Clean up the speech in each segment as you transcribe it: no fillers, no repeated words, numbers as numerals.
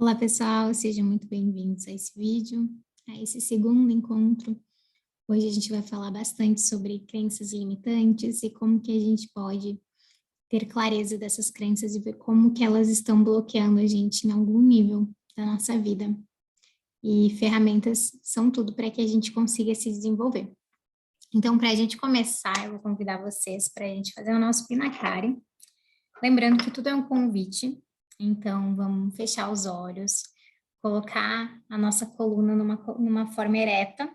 Olá, pessoal, sejam muito bem-vindos a esse vídeo, a esse segundo encontro. Hoje a gente vai falar bastante sobre crenças limitantes e como que a gente pode ter clareza dessas crenças e ver como que elas estão bloqueando a gente em algum nível da nossa vida. E ferramentas são tudo para que a gente consiga se desenvolver. Então, para a gente começar, eu vou convidar vocês para a gente fazer o nosso Pinacari. Lembrando que tudo é um convite, então vamos fechar os olhos, colocar a nossa coluna numa forma ereta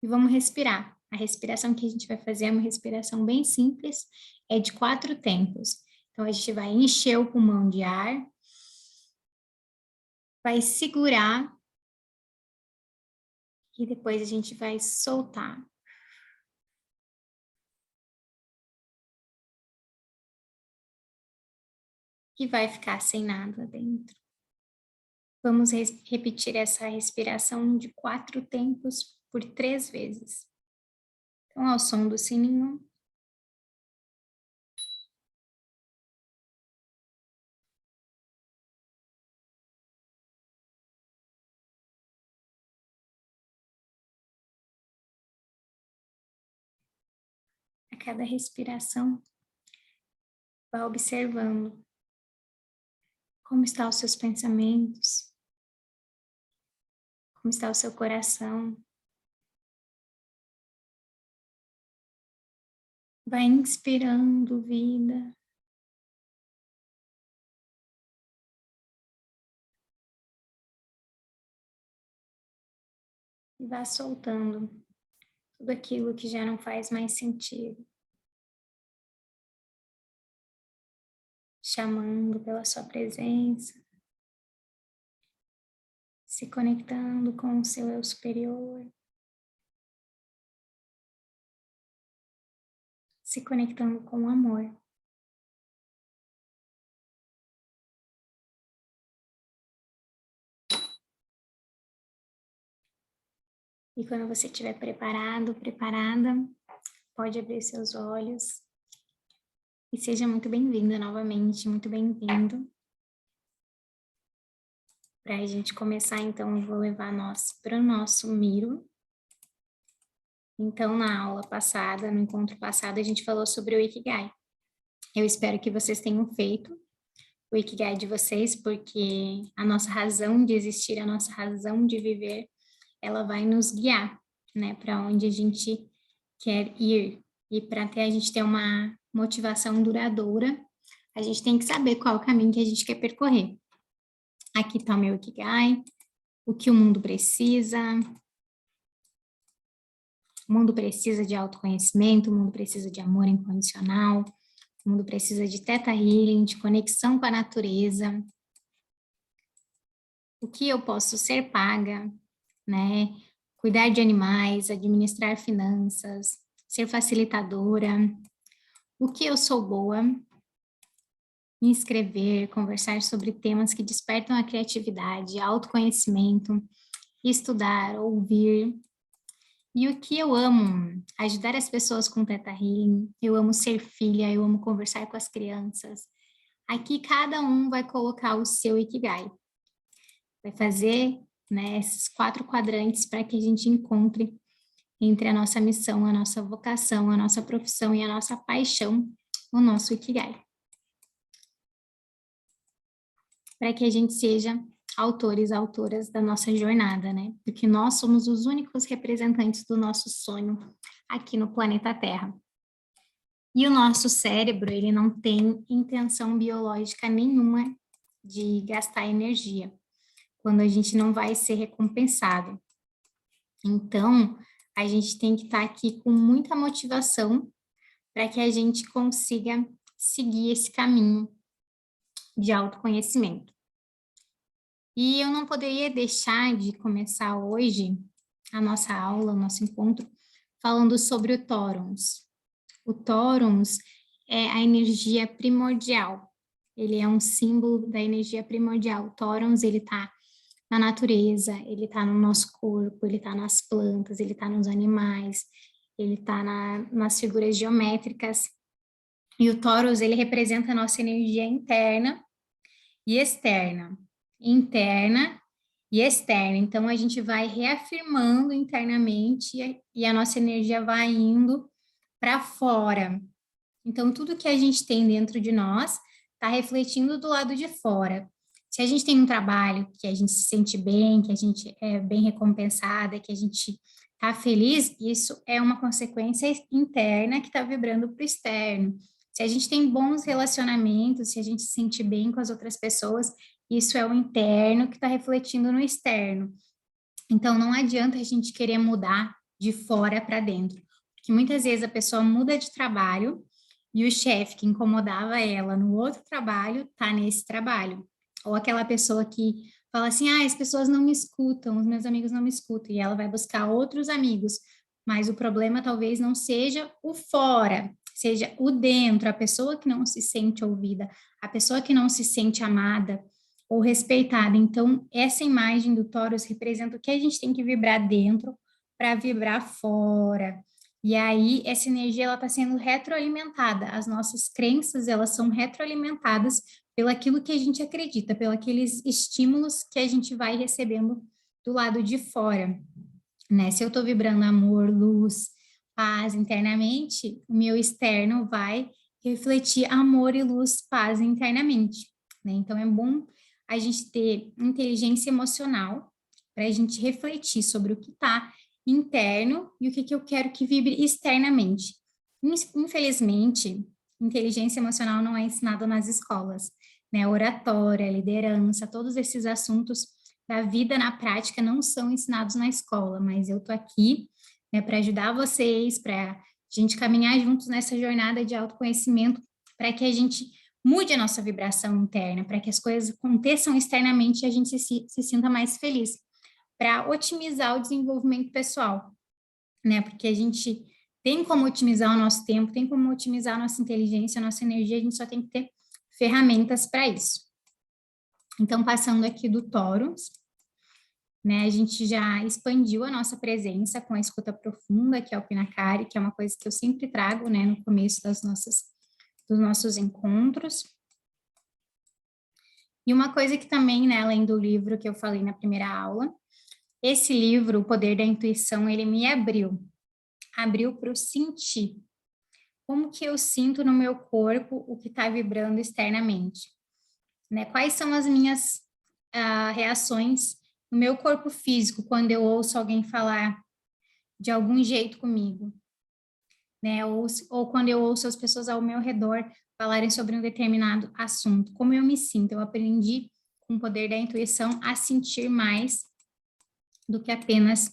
e vamos respirar. A respiração que a gente vai fazer é uma respiração bem simples, é de 4 tempos. Então, a gente vai encher o pulmão de ar, vai segurar e depois a gente vai soltar. E vai ficar sem nada dentro. Vamos repetir essa respiração de 4 tempos por 3 vezes. Então, ao som do sininho. A cada respiração, vá observando como estão os seus pensamentos, como está o seu coração. Vai inspirando vida. E vá soltando tudo aquilo que já não faz mais sentido. Chamando pela sua presença. Se conectando com o seu eu superior. Se conectando com o amor. E quando você estiver preparado, preparada, pode abrir seus olhos. E seja muito bem-vinda novamente, muito bem-vindo. Para a gente começar, então, eu vou levar nós para o nosso Miro. Então, na aula passada, no encontro passado, a gente falou sobre o Ikigai. Eu espero que vocês tenham feito o Ikigai de vocês, porque a nossa razão de existir, a nossa razão de viver, ela vai nos guiar, né, para onde a gente quer ir. E para a gente ter uma motivação duradoura, a gente tem que saber qual o caminho que a gente quer percorrer. Aqui está o meu Ikigai, o que o mundo precisa. O mundo precisa de autoconhecimento, o mundo precisa de amor incondicional, o mundo precisa de Theta Healing, de conexão com a natureza. O que eu posso ser paga, né? Cuidar de animais, administrar finanças, ser facilitadora. O que eu sou boa? Me inscrever, conversar sobre temas que despertam a criatividade, autoconhecimento, estudar, ouvir. E o que eu amo? Ajudar as pessoas com Theta Healing. Eu amo ser filha, eu amo conversar com as crianças. Aqui cada um vai colocar o seu Ikigai. Vai fazer, né, esses 4 quadrantes para que a gente encontre entre a nossa missão, a nossa vocação, a nossa profissão e a nossa paixão, o nosso Ikigai. Para que a gente seja autores, autoras da nossa jornada, né? Porque nós somos os únicos representantes do nosso sonho aqui no planeta Terra. E o nosso cérebro, ele não tem intenção biológica nenhuma de gastar energia, quando a gente não vai ser recompensado. Então, a gente tem que estar aqui com muita motivação para que a gente consiga seguir esse caminho de autoconhecimento. E eu não poderia deixar de começar hoje a nossa aula, o nosso encontro, falando sobre o Tórons. O Tórons é a energia primordial. Ele é um símbolo da energia primordial. O Tórons, ele está na natureza, ele está no nosso corpo, ele está nas plantas, ele está nos animais, ele está nas figuras geométricas. E o Taurus, ele representa a nossa energia interna e externa. interna e externa. Então, a gente vai reafirmando internamente e a nossa energia vai indo para fora. Então, tudo que a gente tem dentro de nós está refletindo do lado de fora. Se a gente tem um trabalho que a gente se sente bem, que a gente é bem recompensada, que a gente está feliz, isso é uma consequência interna que está vibrando para o externo. Se a gente tem bons relacionamentos, se a gente se sente bem com as outras pessoas, isso é o interno que está refletindo no externo. Então, não adianta a gente querer mudar de fora para dentro, porque muitas vezes a pessoa muda de trabalho e o chefe que incomodava ela no outro trabalho está nesse trabalho. Ou aquela pessoa que fala assim: as pessoas não me escutam, os meus amigos não me escutam, e ela vai buscar outros amigos. Mas o problema talvez não seja o fora, seja o dentro, a pessoa que não se sente ouvida, a pessoa que não se sente amada ou respeitada. Então, essa imagem do Taurus representa o que a gente tem que vibrar dentro para vibrar fora. E aí, essa energia, ela está sendo retroalimentada. As nossas crenças, elas são retroalimentadas pelo aquilo que a gente acredita, pelos aqueles estímulos que a gente vai recebendo do lado de fora, né? Se eu estou vibrando amor, luz, paz internamente, o meu externo vai refletir amor e luz, paz internamente, né? Então, é bom a gente ter inteligência emocional para a gente refletir sobre o que está interno e o que eu quero que vibre externamente. Infelizmente, inteligência emocional não é ensinada nas escolas, né? Oratória, liderança, todos esses assuntos da vida na prática não são ensinados na escola, mas eu tô aqui, né, para ajudar vocês, para a gente caminhar juntos nessa jornada de autoconhecimento, para que a gente mude a nossa vibração interna, para que as coisas aconteçam externamente e a gente se sinta mais feliz, para otimizar o desenvolvimento pessoal, né? Porque a gente tem como otimizar o nosso tempo, tem como otimizar a nossa inteligência, a nossa energia, a gente só tem que ter ferramentas para isso. Então, passando aqui do Taurus, né, a gente já expandiu a nossa presença com a escuta profunda, que é o Pinacari, que é uma coisa que eu sempre trago, né, no começo dos nossos encontros. E uma coisa que também, né, além do livro que eu falei na primeira aula, esse livro, O Poder da Intuição, ele me abriu para o sentir. Como que eu sinto no meu corpo o que está vibrando externamente? Né? Quais são as minhas reações no meu corpo físico quando eu ouço alguém falar de algum jeito comigo? Né? Ou quando eu ouço as pessoas ao meu redor falarem sobre um determinado assunto. Como eu me sinto? Eu aprendi, com o poder da intuição, a sentir mais do que apenas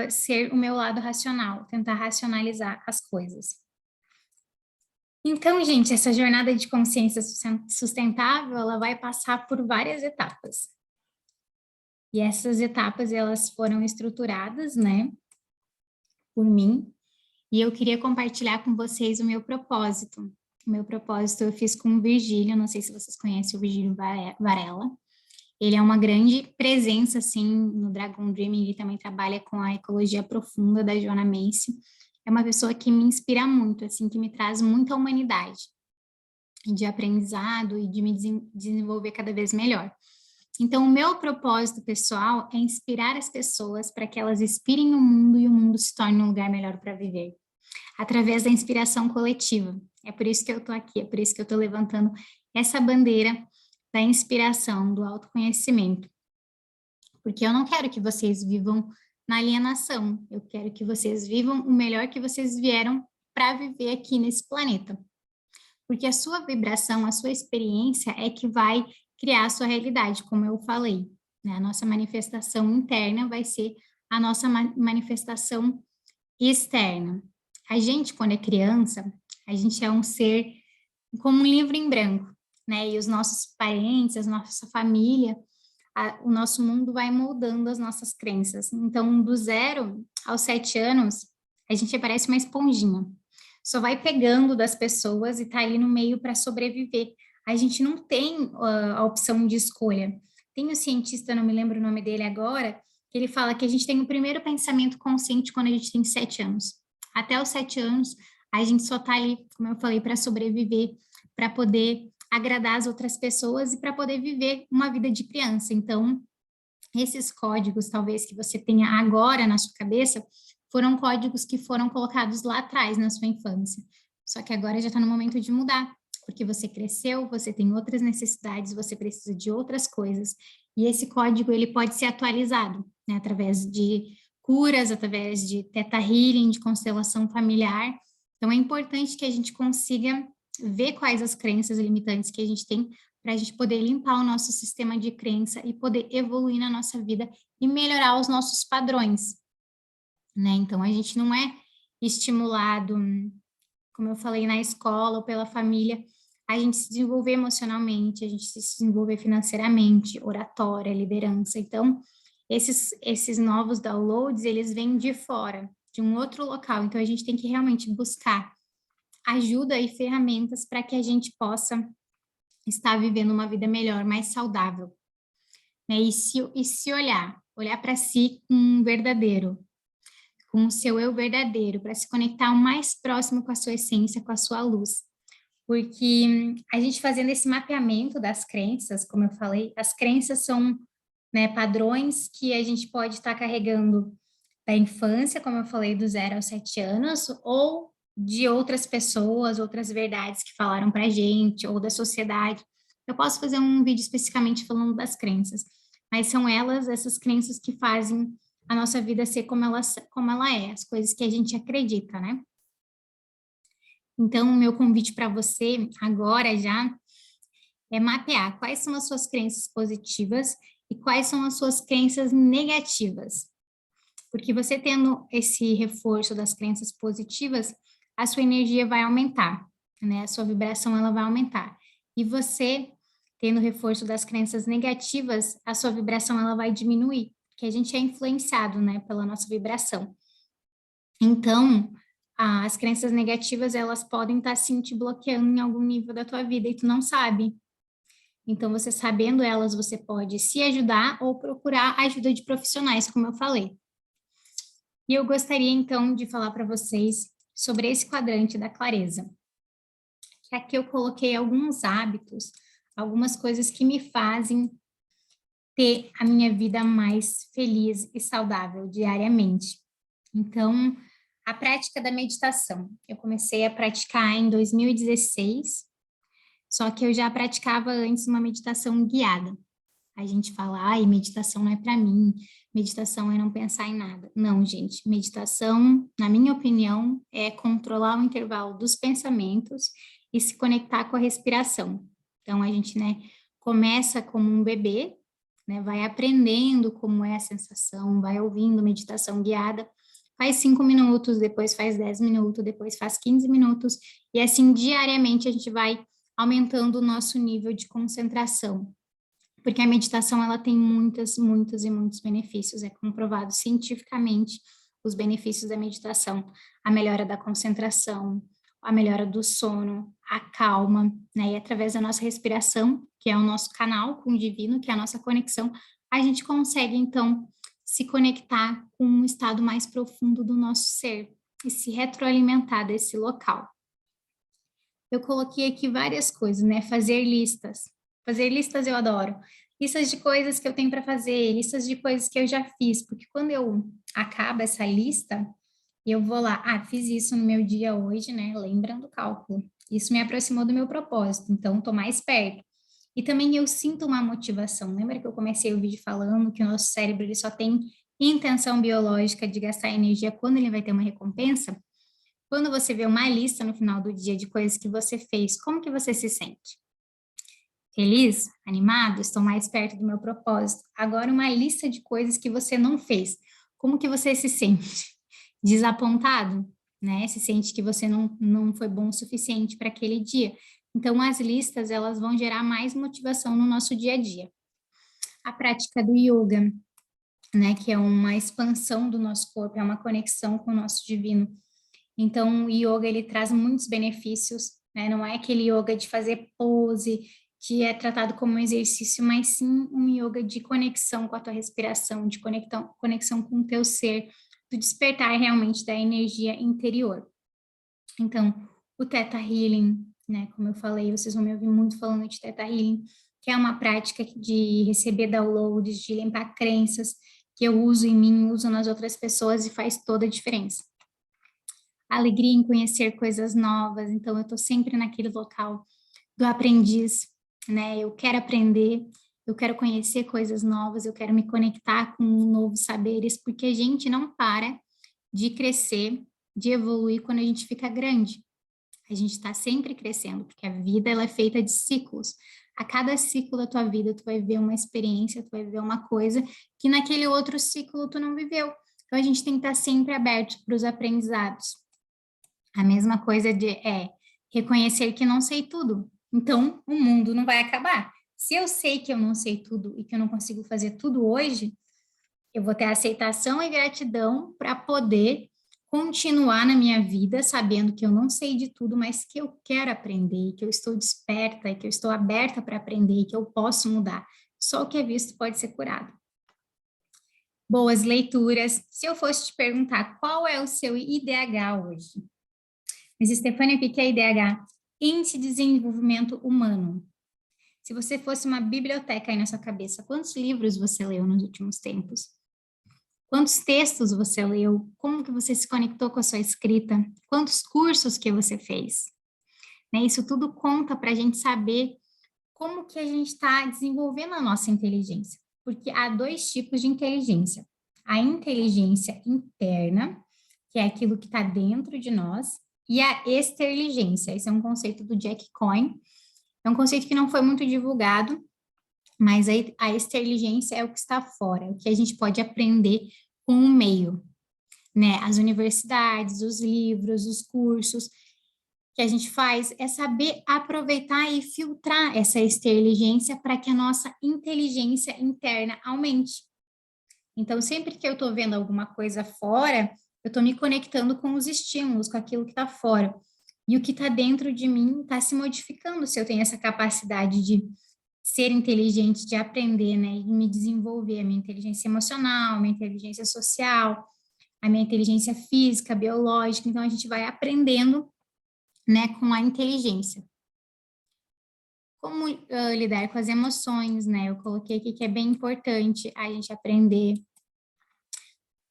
ser o meu lado racional, tentar racionalizar as coisas. Então, gente, essa jornada de consciência sustentável, ela vai passar por várias etapas. E essas etapas, elas foram estruturadas, né, por mim, e eu queria compartilhar com vocês o meu propósito. O meu propósito eu fiz com o Virgílio, não sei se vocês conhecem o Virgílio Varela. Ele é uma grande presença, assim, no Dragon Dreaming, ele também trabalha com a ecologia profunda da Joana Macy. É uma pessoa que me inspira muito, assim, que me traz muita humanidade, de aprendizado e de me desenvolver cada vez melhor. Então, o meu propósito pessoal é inspirar as pessoas para que elas inspirem o mundo e o mundo se torne um lugar melhor para viver, através da inspiração coletiva. É por isso que eu estou aqui, é por isso que eu estou levantando essa bandeira da inspiração, do autoconhecimento. Porque eu não quero que vocês vivam na alienação, eu quero que vocês vivam o melhor que vocês vieram para viver aqui nesse planeta. Porque a sua vibração, a sua experiência é que vai criar a sua realidade, como eu falei. Né? A nossa manifestação interna vai ser a nossa manifestação externa. A gente, quando é criança, a gente é um ser como um livro em branco, né? E os nossos parentes, a nossa família, o nosso mundo vai moldando as nossas crenças. Então, do 0 aos 7 anos, a gente parece uma esponjinha. Só vai pegando das pessoas e tá ali no meio para sobreviver. A gente não tem a opção de escolha. Tem um cientista, não me lembro o nome dele agora, que ele fala que a gente tem o primeiro pensamento consciente quando a gente tem 7 anos. Até os 7 anos, a gente só tá ali, como eu falei, para sobreviver, para poder agradar as outras pessoas e para poder viver uma vida de criança. Então, esses códigos, talvez, que você tenha agora na sua cabeça, foram códigos que foram colocados lá atrás, na sua infância. Só que agora já está no momento de mudar, porque você cresceu, você tem outras necessidades, você precisa de outras coisas. E esse código, ele pode ser atualizado, né, através de curas, através de Theta Healing, de constelação familiar. Então, é importante que a gente consiga ver quais as crenças limitantes que a gente tem para a gente poder limpar o nosso sistema de crença e poder evoluir na nossa vida e melhorar os nossos padrões, né? Então, a gente não é estimulado, como eu falei, na escola ou pela família, a gente se desenvolver emocionalmente, a gente se desenvolver financeiramente, oratória, liderança. Então, esses novos downloads, eles vêm de fora, de um outro local. Então, a gente tem que realmente buscar ajuda e ferramentas para que a gente possa estar vivendo uma vida melhor, mais saudável, né? E se olhar para si com um verdadeiro, com o seu eu verdadeiro, para se conectar o mais próximo com a sua essência, com a sua luz. Porque a gente fazendo esse mapeamento das crenças, como eu falei, as crenças são, né, padrões que a gente pode estar carregando da infância, como eu falei, do 0 aos 7 anos, ou de outras pessoas, outras verdades que falaram para a gente, ou da sociedade. Eu posso fazer um vídeo especificamente falando das crenças, mas são elas, essas crenças que fazem a nossa vida ser como ela é, as coisas que a gente acredita, né? Então, o meu convite para você agora já é mapear quais são as suas crenças positivas e quais são as suas crenças negativas. Porque você tendo esse reforço das crenças positivas, a sua energia vai aumentar, né? A sua vibração ela vai aumentar. E você tendo reforço das crenças negativas, a sua vibração ela vai diminuir, porque a gente é influenciado, né, pela nossa vibração. Então, as crenças negativas, elas podem estar sim te bloqueando em algum nível da tua vida e tu não sabe. Então, você sabendo elas, você pode se ajudar ou procurar ajuda de profissionais, como eu falei. E eu gostaria, então, de falar para vocês sobre esse quadrante da clareza. Que aqui eu coloquei alguns hábitos, algumas coisas que me fazem ter a minha vida mais feliz e saudável diariamente. Então, a prática da meditação. Eu comecei a praticar em 2016, só que eu já praticava antes uma meditação guiada. A gente fala, ai, meditação não é para mim, meditação é não pensar em nada. Não, gente, meditação, na minha opinião, é controlar o intervalo dos pensamentos e se conectar com a respiração. Então, a gente, né, começa como um bebê, né, vai aprendendo como é a sensação, vai ouvindo meditação guiada, faz 5 minutos, depois faz 10 minutos, depois faz 15 minutos, e assim, diariamente, a gente vai aumentando o nosso nível de concentração. Porque a meditação, ela tem muitos e muitos benefícios. É comprovado cientificamente os benefícios da meditação. A melhora da concentração, a melhora do sono, a calma, né? E através da nossa respiração, que é o nosso canal com o divino, que é a nossa conexão, a gente consegue, então, se conectar com um estado mais profundo do nosso ser e se retroalimentar desse local. Eu coloquei aqui várias coisas, né? Fazer listas. Fazer listas eu adoro. Listas de coisas que eu tenho para fazer, listas de coisas que eu já fiz, porque quando eu acabo essa lista, eu vou lá, fiz isso no meu dia hoje, né? Lembrando o cálculo. Isso me aproximou do meu propósito, então estou mais perto. E também eu sinto uma motivação. Lembra que eu comecei o vídeo falando que o nosso cérebro ele só tem intenção biológica de gastar energia quando ele vai ter uma recompensa? Quando você vê uma lista no final do dia de coisas que você fez, como que você se sente? Feliz? Animado? Estou mais perto do meu propósito. Agora uma lista de coisas que você não fez. Como que você se sente? Desapontado? Né? Se sente que você não foi bom o suficiente para aquele dia. Então, as listas, elas vão gerar mais motivação no nosso dia a dia. A prática do yoga, né? Que é uma expansão do nosso corpo, é uma conexão com o nosso divino. Então, o yoga, ele traz muitos benefícios, né? Não é aquele yoga de fazer pose, que é tratado como um exercício, mas sim um yoga de conexão com a tua respiração, de conexão com o teu ser, do despertar realmente da energia interior. Então, o Theta Healing, né? Como eu falei, vocês vão me ouvir muito falando de Theta Healing, que é uma prática de receber downloads, de limpar crenças que eu uso em mim, uso nas outras pessoas e faz toda a diferença. Alegria em conhecer coisas novas, então eu estou sempre naquele local do aprendiz, né? Eu quero aprender, eu quero conhecer coisas novas, eu quero me conectar com novos saberes, porque a gente não para de crescer, de evoluir quando a gente fica grande. A gente está sempre crescendo, porque a vida ela é feita de ciclos. A cada ciclo da tua vida, tu vai ver uma experiência, tu vai ver uma coisa que naquele outro ciclo tu não viveu. Então, a gente tem que estar sempre aberto para os aprendizados. A mesma coisa é reconhecer que não sei tudo. Então, o mundo não vai acabar. Se eu sei que eu não sei tudo e que eu não consigo fazer tudo hoje, eu vou ter aceitação e gratidão para poder continuar na minha vida sabendo que eu não sei de tudo, mas que eu quero aprender, que eu estou desperta, e que eu estou aberta para aprender, e que eu posso mudar. Só o que é visto pode ser curado. Boas leituras. Se eu fosse te perguntar qual é o seu IDH hoje? Mas, Stefânia, o que é IDH? Índice de Desenvolvimento Humano. Se você fosse uma biblioteca aí na sua cabeça, quantos livros você leu nos últimos tempos? Quantos textos você leu? Como que você se conectou com a sua escrita? Quantos cursos que você fez? Né? Isso tudo conta para a gente saber como que a gente está desenvolvendo a nossa inteligência. Porque há dois tipos de inteligência. A inteligência interna, que é aquilo que está dentro de nós, e a exterligência. Esse é um conceito do Jack Coyne. É um conceito que não foi muito divulgado, mas a exterligência é o que está fora, o que a gente pode aprender com o meio, né? As universidades, os livros, os cursos que a gente faz é saber aproveitar e filtrar essa exterligência para que a nossa inteligência interna aumente. Então, sempre que eu estou vendo alguma coisa fora, eu estou me conectando com os estímulos, com aquilo que está fora. E o que está dentro de mim está se modificando se eu tenho essa capacidade de ser inteligente, de aprender, né, e me desenvolver a minha inteligência emocional, a minha inteligência social, a minha inteligência física, biológica. Então, a gente vai aprendendo, né, com a inteligência. Como lidar com as emoções, né? Eu coloquei aqui que é bem importante a gente aprender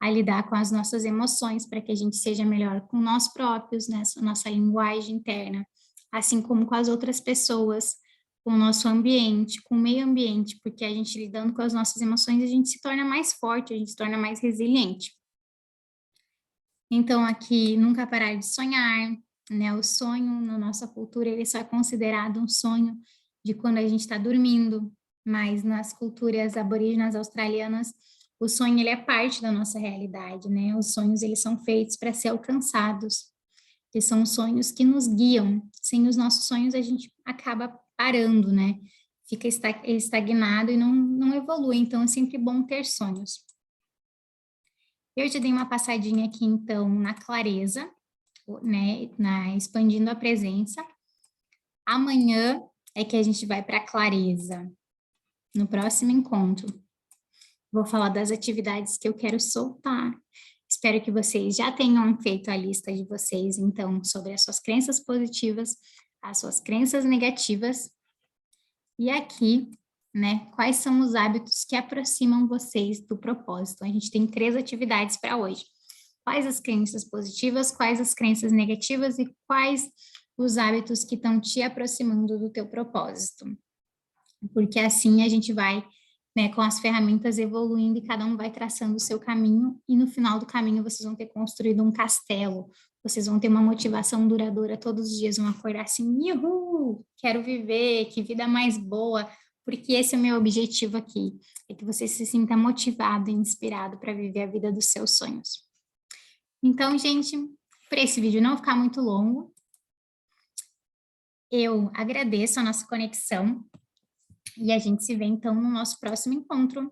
a lidar com as nossas emoções para que a gente seja melhor com nós próprios, né? Nossa linguagem interna, assim como com as outras pessoas, com o nosso ambiente, com o meio ambiente, porque a gente lidando com as nossas emoções, a gente se torna mais forte, a gente se torna mais resiliente. Então, aqui, nunca parar de sonhar, né? O sonho, na nossa cultura, ele só é considerado um sonho de quando a gente está dormindo, mas nas culturas aborígenas australianas, o sonho, ele é parte da nossa realidade, né? Os sonhos, eles são feitos para ser alcançados, que são os sonhos que nos guiam. Sem os nossos sonhos, a gente acaba parando, né? Fica estagnado e não evolui, então é sempre bom ter sonhos. Eu já dei uma passadinha aqui, então, na clareza, né, expandindo a presença. Amanhã é que a gente vai para a clareza, no próximo encontro. Vou falar das atividades que eu quero soltar. Espero que vocês já tenham feito a lista de vocês, então, sobre as suas crenças positivas, as suas crenças negativas. E aqui, né, quais são os hábitos que aproximam vocês do propósito. A gente tem 3 atividades para hoje. Quais as crenças positivas, quais as crenças negativas e quais os hábitos que estão te aproximando do teu propósito. Porque assim a gente vai, né, com as ferramentas evoluindo e cada um vai traçando o seu caminho e no final do caminho vocês vão ter construído um castelo, vocês vão ter uma motivação duradoura todos os dias, vão acordar assim, uhul, quero viver, que vida mais boa, porque esse é o meu objetivo aqui, é que você se sinta motivado e inspirado para viver a vida dos seus sonhos. Então, gente, para esse vídeo não ficar muito longo, eu agradeço a nossa conexão e a gente se vê então no nosso próximo encontro.